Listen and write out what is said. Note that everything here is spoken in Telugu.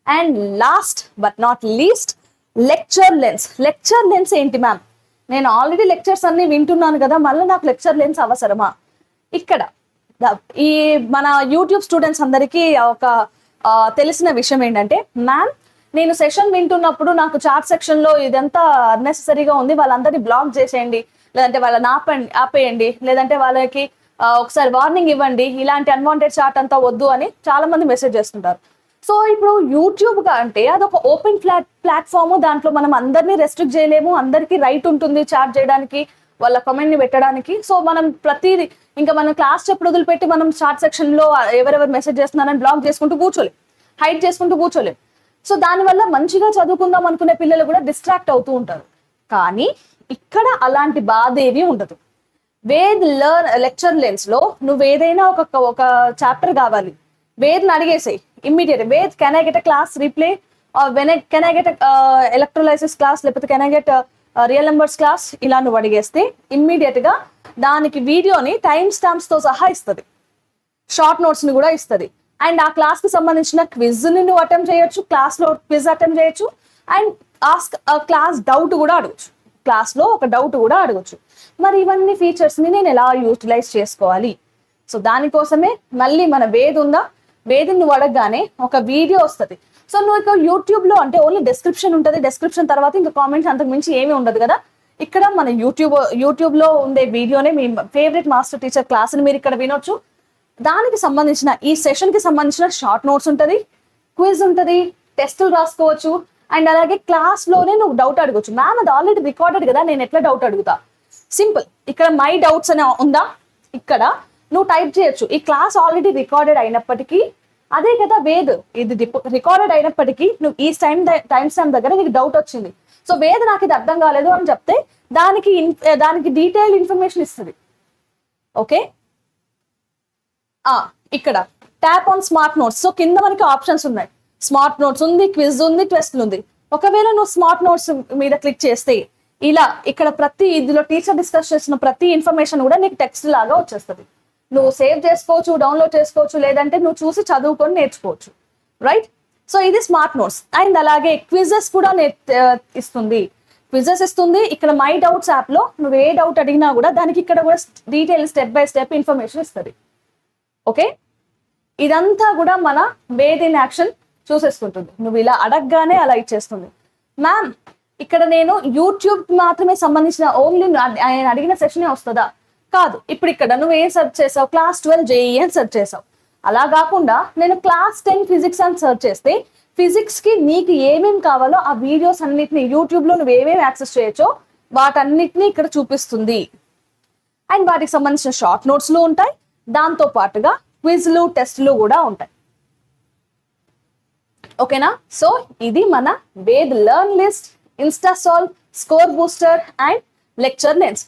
And last but not least lecture lens. Lecture lens ఏంటి మ్యామ్? నేను ఆల్రెడీ లెక్చర్స్ అన్ని వింటున్నాను కదా, మళ్ళీ నాకు లెక్చర్ లెన్స్ అవసరమా? ఇక్కడ ఈ మన యూట్యూబ్ స్టూడెంట్స్ అందరికీ ఒక తెలిసిన విషయం ఏంటంటే, మ్యామ్ నేను సెషన్ వింటున్నప్పుడు నాకు చాట్ సెక్షన్ లో ఇదంతా అన్నెసెసరీగా ఉంది, వాళ్ళందరినీ బ్లాక్ చేసేయండి, లేదంటే వాళ్ళని ఆపేయండి, లేదంటే వాళ్ళకి ఒకసారి వార్నింగ్ ఇవ్వండి, ఇలాంటి అన్వాంటెడ్ చాట్ అంతా వద్దు అని చాలా మంది మెసేజ్ చేస్తుంటారు. సో ఇప్పుడు యూట్యూబ్ అంటే అదొక ఓపెన్ ప్లాట్ఫామ్, దాంట్లో మనం అందరినీ రెస్ట్రిక్ట్ చేయలేము, అందరికీ రైట్ ఉంటుంది చాట్ చేయడానికి, వాళ్ళ కమెంట్ ని పెట్టడానికి. సో మనం ప్రతిదీ ఇంకా మనం క్లాస్ చెప్పుడు వదిలిపెట్టి మనం చాట్ సెక్షన్ లో ఎవరెవరు మెసేజ్ చేస్తున్నారని బ్లాక్ చేసుకుంటూ కూర్చోలేం, హైడ్ చేసుకుంటూ కూర్చోలేం. సో దానివల్ల మంచిగా చదువుకుందాం అనుకునే పిల్లలు కూడా డిస్ట్రాక్ట్ అవుతూ ఉంటారు. కానీ ఇక్కడ అలాంటి బాధ ఏమీ ఉండదు. వేద్ లెక్చర్ లెన్స్ లో నువ్వు ఏదైనా ఒక చాప్టర్ కావాలి, వేద్ని అడిగేసాయి immediate. Ved can I get a class replay, can I get electrolysis class, లేకపోతే can I get real numbers class, ఇలా నువ్వు అడిగేస్తే ఇమ్మీడియట్ గా దానికి వీడియోని టైం స్టాంప్స్ తో సహా ఇస్తుంది, షార్ట్ నోట్స్ ని కూడా ఇస్తుంది. అండ్ ఆ క్లాస్ కి సంబంధించిన క్విజ్ ని నువ్వు అటెంప్ట్ చేయొచ్చు, క్లాస్ లో క్విజ్ అటెంప్ట్ చేయొచ్చు, అండ్ ఆస్క్ క్లాస్ డౌట్ కూడా అడగచ్చు, క్లాస్ లో ఒక డౌట్ కూడా అడగచ్చు. మరి ఇవన్నీ ఫీచర్స్ ని నేను ఎలా యూటిలైజ్ చేసుకోవాలి? సో దానికోసమే మళ్ళీ మన వేద్ ఉందా, వేద్ నువ్వు అడగగానే ఒక వీడియో వస్తుంది. సో నువ్వు ఇక యూట్యూబ్ లో అంటే ఓన్లీ డెస్క్రిప్షన్ ఉంటుంది, డెస్క్రిప్షన్ తర్వాత ఇంకా కామెంట్స్ అంతకు మించి ఏమీ ఉండదు కదా. ఇక్కడ మన యూట్యూబ్ లో ఉండే వీడియోనే మీ ఫేవరెట్ మాస్టర్ టీచర్ క్లాస్ ని మీరు ఇక్కడ వినొచ్చు. దానికి సంబంధించిన ఈ సెషన్ కి సంబంధించిన షార్ట్ నోట్స్ ఉంటుంది, క్విజ్ ఉంటుంది, టెస్టులు రాసుకోవచ్చు, అండ్ అలాగే క్లాస్ లోనే నువ్వు డౌట్ అడగచ్చు. మ్యామ్ అది ఆల్రెడీ రికార్డెడ్ కదా, నేను ఎట్లా డౌట్ అడుగుతా? సింపుల్, ఇక్కడ మై డౌట్స్ అని ఉందా, ఇక్కడ నువ్వు టైప్ చేయొచ్చు. ఈ క్లాస్ ఆల్రెడీ రికార్డెడ్ అయినప్పటికీ, అదే కదా వేద్, ఇది రికార్డెడ్ అయినప్పటికీ నువ్వు ఈ టైం స్టాంప్ దగ్గర నీకు డౌట్ వచ్చింది, సో వేద్ నాకు ఇది అర్థం కాలేదు అని చెప్తే దానికి డీటెయిల్ ఇన్ఫర్మేషన్ ఇస్తుంది. ఓకే, ఇక్కడ tap on smart notes. So కింద మనకి ఆప్షన్స్ ఉన్నాయి, స్మార్ట్ నోట్స్ ఉంది, క్విజ్ ఉంది, టెస్ట్లు ఉంది. ఒకవేళ నువ్వు స్మార్ట్ నోట్స్ మీద క్లిక్ చేస్తే ఇలా ఇక్కడ ఇందులో టీచర్ డిస్కస్ చేసిన ప్రతి ఇన్ఫర్మేషన్ కూడా నీకు టెక్స్ట్ లాగా వచ్చేస్తుంది. నువ్వు సేవ్ చేసుకోవచ్చు, డౌన్లోడ్ చేసుకోవచ్చు, లేదంటే నువ్వు చూసి చదువుకొని నేర్చుకోవచ్చు, రైట్? సో ఇది స్మార్ట్ నోట్స్. అండ్ అలాగే క్విజెస్ కూడా ఇస్తుంది, క్విజెస్ ఇస్తుంది. ఇక్కడ మై డౌట్స్ యాప్ లో నువ్వు ఏ డౌట్ అడిగినా కూడా దానికి ఇక్కడ కూడా detail step by step information ఇస్తుంది. ఓకే, ఇదంతా కూడా మన వేద్ ఇన్ యాక్షన్ చూసేసుకుంటుంది. నువ్వు ఇలా అడగగానే అలా ఇచ్చేస్తుంది. మ్యామ్ ఇక్కడ నేను యూట్యూబ్ మాత్రమే సంబంధించిన ఓన్లీ ఆయన అడిగిన సెషనే వస్తుందా? కాదు. ఇప్పుడు ఇక్కడ నువ్వు ఏం సెర్చ్ చేసావు? క్లాస్ 12 JEE అని సెర్చ్ చేసావు. అలా కాకుండా నేను క్లాస్ 10 ఫిజిక్స్ అని సెర్చ్ చేస్తే ఫిజిక్స్ కి నీకు ఏమేమి కావాలో ఆ వీడియోస్ అన్నిటిని యూట్యూబ్ లో నువ్వు ఏమేమి యాక్సెస్ చేయొచ్చో వాటన్నిటిని ఇక్కడ చూపిస్తుంది. అండ్ వాటికి సంబంధించిన షార్ట్ నోట్స్లు ఉంటాయి, దాంతో పాటుగా క్విజ్లు, టెస్ట్లు కూడా ఉంటాయి. ఓకేనా? సో ఇది మన Ved learn list, Insta solve, score booster and lecture lens.